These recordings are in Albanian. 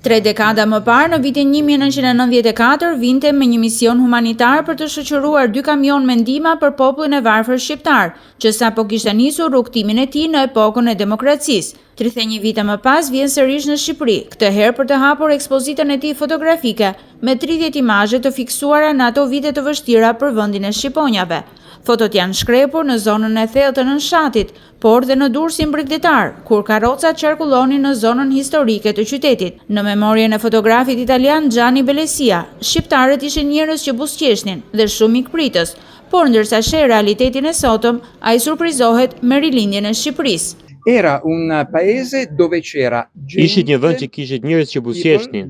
Tre dekada më parë, në vitin 1994, vinte me një mision humanitar për të shoqëruar 2 kamion me ndihma për popullin e varfër shqiptar, që sapo kishte nisur rrugtimin e tij në epokën e demokracisë. 31 vite më pas vjen sërish në Shqipëri, këtë herë për të hapur ekspozitën e tij fotografike me 30 imazhe të fiksuara në ato vite të vështira për vendin e shqiponjave. Fotot janë shkrepur në zonën e thellë të Nënshatit, por dhe në Durrësin Bregdetar, kur karrocat qarkullonin në zonën historike të qytetit. Në memorien e fotografit italian Gianni Bellessia, shqiptarët ishin njerëz që buzëqeshnin dhe shumë ikpritës, por ndërsa sheh realitetin e sotëm, ai surprizohet me rilindjen e Shqipërisë. Era un paese dove c'era gente. Ishit një vend që kishit njerëz që buzëqeshnin.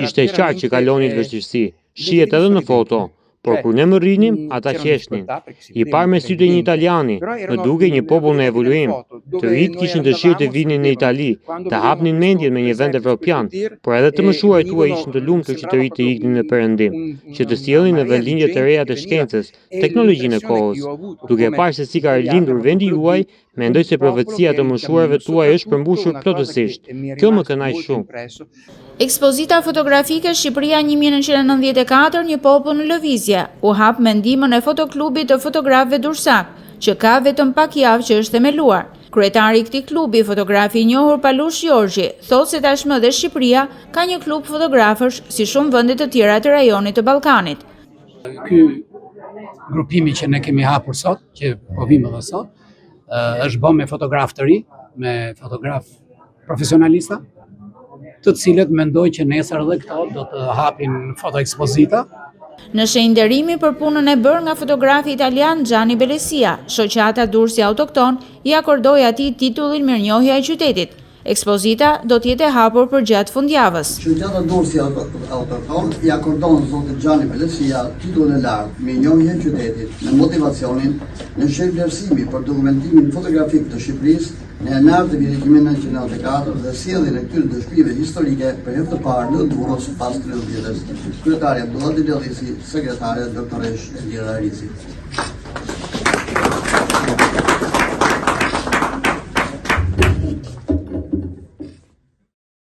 Ishte qartë që kalonin vështirësi. Shihet edhe në foto. Por kur ne më rrinim, ata qeshnin. I parë me sytë një italiani, më duke një popull në evoluim. Të rit kishin dëshirë të vinin në Itali, të hapnin mendjen me një vend evropian, por edhe të mëshuarit tuaj ishin të lumtur që të rit të iknin në perëndim, që të sjellnin në vendlinje të reja të shkencës, teknologjinë e kohës. Duke parë se si ka rilindur vendi juaj, mendoj se profecia të mëshuarve tuaj është përmbushur plotësisht. Kjo më kënaq shumë. Ekspozita fotografike Shqipëria 1994, një popull në lëvizje, u hap me ndihmën e fotoklubit të fotografëve Durrësak, që ka vetëm pak javë që është themeluar. Kryetari i këtij klubi, fotografi i njohur Palush Gjorgji, thotë se tashmë dhe Shqipëria ka një klub fotografësh si shumë vende të tjera të rajonit të Ballkanit. Ky grupimi që ne kemi hapur sot, që po vim edhe sot, është bërë me fotograf të ri, me fotograf profesionalista, të cilët mendoj që nesër edhe këto do të hapin fotoekspozita. Në shenjë nderimi për punën e bërë nga fotografi italian Gianni Bellessia, shoqata Durrësi Autokton i akordoi atij titullin Mirënjohja e qytetit. Ekspozita do të jetë e hapur për gjatë fundjavës. Shoqata Durrësi Autokton i akordon zotit Gianni Bellessia titullin e lartë Mirënjohja e qytetit me motivacionin në shenjë vlerësimi për dokumentimin fotografik të Shqipërisë në janar të vitit 1994 dhe sjelljen e këtyre dëshmive historike për herë të parë në Durrës pas 30 vjetësh. Kryetari Abdullah Delisi, sekretare doktoresh Elvira Risi.